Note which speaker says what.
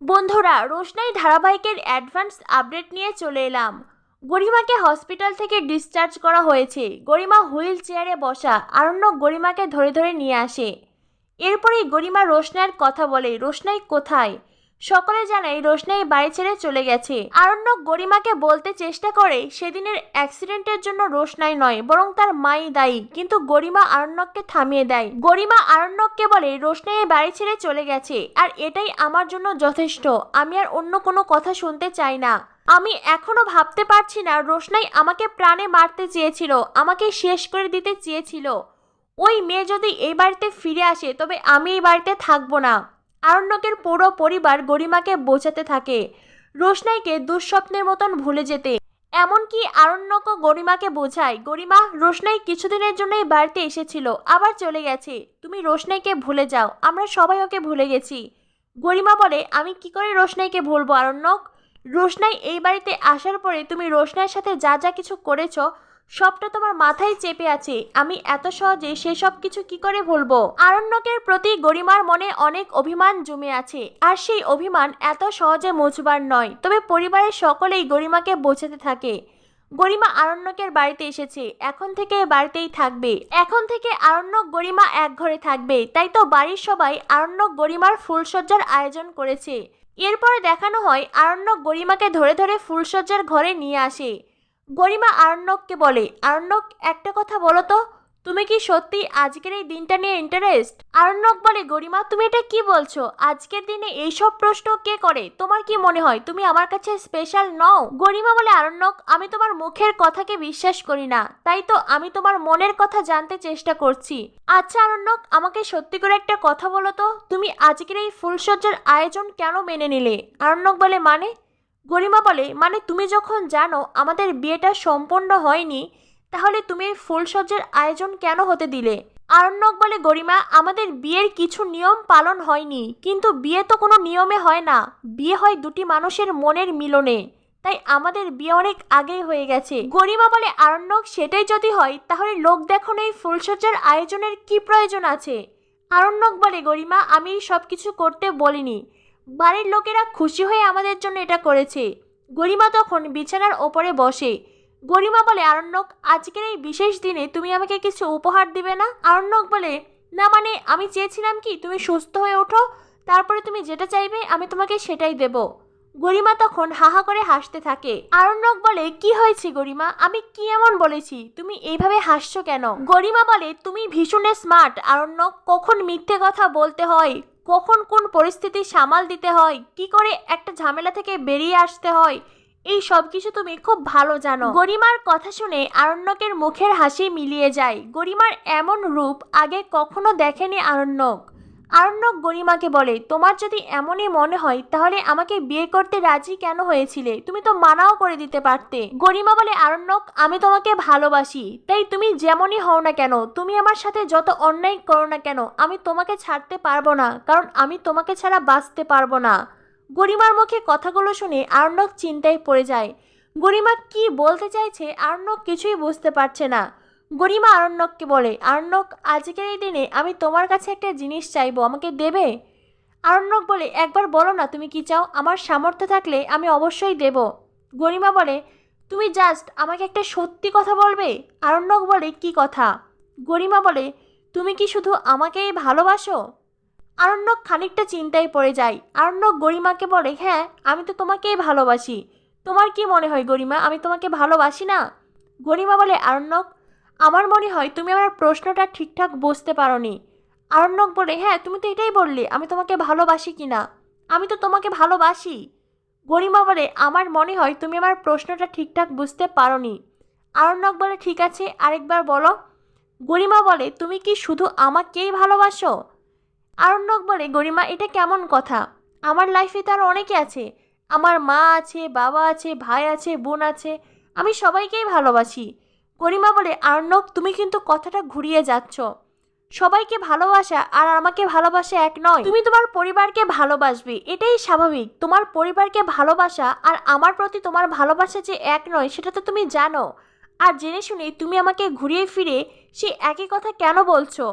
Speaker 1: বন্ধুরা, রোশনাই ধারাবাহিকের advance update নিয়ে চলে এলাম। গরিমাকে হসপিটাল থেকে ডিসচার্জ করা হয়েছে। গরিমা হুইল চেয়ারে বসা, আরণ্যক গরিমাকে ধরে ধরে নিয়ে আসে। এরপরেই গরিমা রোশনাইয়ের কথা বলে, রোশনাই কোথায়। সকলে জানায় রোশনাই বাড়ি ছেড়ে চলে গেছে। আরণ্যক গরিমাকে বলতে চেষ্টা করে সেদিনের অ্যাক্সিডেন্টের জন্য রোশনাই নয়, বরং তার মাই দায়ী, কিন্তু গরিমা আরণ্যককে থামিয়ে দেয়। গরিমা আরণ্যককে বলে রোশনাই বাড়ি ছেড়ে চলে গেছে, আর এটাই আমার জন্য যথেষ্ট। আমি আর অন্য কোনো কথা শুনতে চাই না। আমি এখনো ভাবতে পারছি না রোশনাই আমাকে প্রাণে মারতে চেয়েছিল, আমাকে শেষ করে দিতে চেয়েছিল। ওই মেয়ে যদি এই বাড়িতে ফিরে আসে তবে আমি এই বাড়িতে থাকবো না। আরণ্যকের পুরো পরিবার গরিমাকে বোঝাতে থাকে রোশনাইকে দুঃস্বপ্নের মতন ভুলে যেতে। এমনকি আরণ্যকও গরিমাকে বোঝায়, গরিমা, রোশনাই কিছুদিনের জন্যই বাড়িতে এসেছিল, আবার চলে গেছে। তুমি রোশনাইকে ভুলে যাও, আমরা সবাই ওকে ভুলে গেছি। গরিমা বলে, আমি কি করে রোশনাইকে ভুলবো আরণ্যক? রোশনাই এই বাড়িতে আসার পরে তুমি রোশনাইয়ের সাথে যা যা কিছু করেছো সবটা তোমার মাথায় চেপে আছে। আমি এত সহজে সেসব কিছু কি করে ভুলবো? আরণ্যকের প্রতি গরিমার মনে অনেক অভিমান জমে আছে, আর সেই অভিমান এত সহজে মুছবার নয়। তবে পরিবারের সকলেই গরিমাকে বোঝাতে থাকে গরিমা আরণ্যকের বাড়িতে এসেছে, এখন থেকে বাড়িতেই থাকবে। এখন থেকে আরণ্যক গরিমা এক ঘরে থাকবে। তাই তো বাড়ির সবাই আরণ্যক গরিমার ফুলসজ্জার আয়োজন করেছে। এরপরে দেখানো হয় আরণ্যক গরিমাকে ধরে ধরে ফুলসজ্জার ঘরে নিয়ে আসে। গরিমা আরণ্যককে বলে, আরণ্যক, একটা কথা বলো তো, তুমি কি সত্যি আজকের এই দিনটা নিয়ে ইন্টারেস্ট? আরণ্যক বলে, গরিমা, তুমি এটা কি বলছো? আজকের দিনে এইসব প্রশ্ন কে করে? তোমার কি মনে হয় তুমি আমার কাছে স্পেশাল নও? গরিমা বলে, আরণ্যক, আমি তোমার মুখের কথাকে বিশ্বাস করি না, তাই তো আমি তোমার মনের কথা জানতে চেষ্টা করছি। আচ্ছা আরণ্যক, আমাকে সত্যি করে একটা কথা বলো তো, তুমি আজকের এই ফুলসজ্জার আয়োজন কেন মেনে নিলে? আরণ্যক বলে, মানে? গরিমা বলে, মানে তুমি যখন জানো আমাদের বিয়েটা সম্পন্ন হয়নি, তাহলে তুমি এই ফুলসজ্জার আয়োজন কেন হতে দিলে? আরণ্যক বলে, গরিমা, আমাদের বিয়ের কিছু নিয়ম পালন হয়নি, কিন্তু বিয়ে তো কোনো নিয়মে হয় না, বিয়ে হয় দুটি মানুষের মনের মিলনে। তাই আমাদের বিয়ে অনেক আগেই হয়ে গেছে। গরিমা বলে, আরণ্যক, সেটাই যদি হয় তাহলে লোক দেখানো এই ফুলসজ্জার আয়োজনের কি প্রয়োজন আছে? আরণ্যক বলে, গরিমা, আমি সব কিছু করতে বলিনি, বাড়ির লোকেরা খুশি হয়ে আমাদের জন্য এটা করেছে। গরিমা তখন বিছানার ওপরে বসে। গরিমা বলে, আরণ্যক, আজকের এই বিশেষ দিনে তুমি আমাকে কিছু উপহার দিবে না? আরণ্যক বলে, না, মানে আমি চেয়েছিলাম কি তুমি সুস্থ হয়ে ওঠো, তারপরে তুমি যেটা চাইবে আমি তোমাকে সেটাই দেব। গরিমা তখন হাহা করে হাসতে থাকে। আরণ্যক বলে, কি হয়েছে গরিমা, আমি কি এমন বলেছি তুমি এইভাবে হাসছো কেন? গরিমা বলে, তুমি ভীষণ স্মার্ট আরণ্যক, কখন মিথ্যে কথা বলতে হয়, কখন কোন পরিস্থিতি সামাল দিতে হয়, কি করে একটা ঝামেলা থেকে বেরিয়ে আসতে হয়, এই সব কিছু তুমি খুব ভালো জানো। গরিমার কথা শুনে আরণ্যকের মুখের হাসি মিলিয়ে যায়। গরিমার এমন রূপ আগে কখনো দেখেনি আরণ্যক। আরণ্যক গরিমাকে বলে, তোমার যদি এমনই মনে হয় তাহলে আমাকে বিয়ে করতে রাজি কেন হয়েছিলে? তুমি তো মানাও করে দিতে পারতে। গরিমা বলে, আরণ্যক, আমি তোমাকে ভালোবাসি, তাই তুমি যেমনই হও না কেন, তুমি আমার সাথে যত অন্যায় করো না কেন, আমি তোমাকে ছাড়তে পারবো না, কারণ আমি তোমাকে ছাড়া বাঁচতে পারবো না। গরিমার মুখে কথাগুলো শুনে আরণ্যক চিন্তায় পড়ে যায়। গরিমা কি বলতে চাইছে আরণ্যক কিছুই বুঝতে পারছে না। গরিমা আরণ্যককে বলে, আরণ্যক, আজকের এই দিনে আমি তোমার কাছে একটা জিনিস চাইবো, আমাকে দেবে? আরণ্যক বলে, একবার বলো না তুমি কি চাও, আমার সামর্থ্য থাকলে আমি অবশ্যই দেব। গরিমা বলে, তুমি জাস্ট আমাকে একটা সত্যি কথা বলবে? আরণ্যক বলে, কি কথা? গরিমা বলে, তুমি কি শুধু আমাকেই ভালোবাসো? আরণ্যক খানিকটা চিন্তায় পড়ে যায়। আরণ্যক গরিমাকে বলে, হ্যাঁ, আমি তো তোমাকেই ভালোবাসি। তোমার কি মনে হয় গরিমা, আমি তোমাকে ভালোবাসি না? গরিমা বলে, আরণ্যক, আমার মনে হয় তুমি আমার প্রশ্নটা ঠিকঠাক বুঝতে পারোনি। আরণ্যক বলে, হ্যাঁ, তুমি তো এটাই বললে আমি তোমাকে ভালোবাসি কিনা। আমি তো তোমাকে ভালোবাসি। গরিমা বলে, আমার মনে হয় তুমি আমার প্রশ্নটা ঠিকঠাক বুঝতে পারোনি। আরণ্যক বলে, ঠিক আছে, আরেকবার বলো। গরিমা বলে, তুমি কি শুধু আমাকেই ভালোবাসো? আরণ্যক বলে, গরিমা, এটা কেমন কথা? আমার লাইফে তো আরও অনেকে আছে, আমার মা আছে, বাবা আছে, ভাই আছে, বোন আছে, আমি সবাইকেই ভালোবাসি। গরিমা বলে, আরণ্যক, তুমি কিন্তু কথাটা ঘুরিয়ে যাচ্ছ। সবাইকে ভালোবাসা আর আমাকে ভালোবাসা এক নয়। তুমি তোমার পরিবারকে ভালোবাসবে, এটাই স্বাভাবিক। তোমার পরিবারকে ভালোবাসা আর আমার প্রতি তোমার ভালোবাসা যে এক নয় সেটা তো তুমি জানো। আর জেনে শুনে তুমি আমাকে ঘুরিয়ে ফিরে সেই একই কথা কেন বলছো?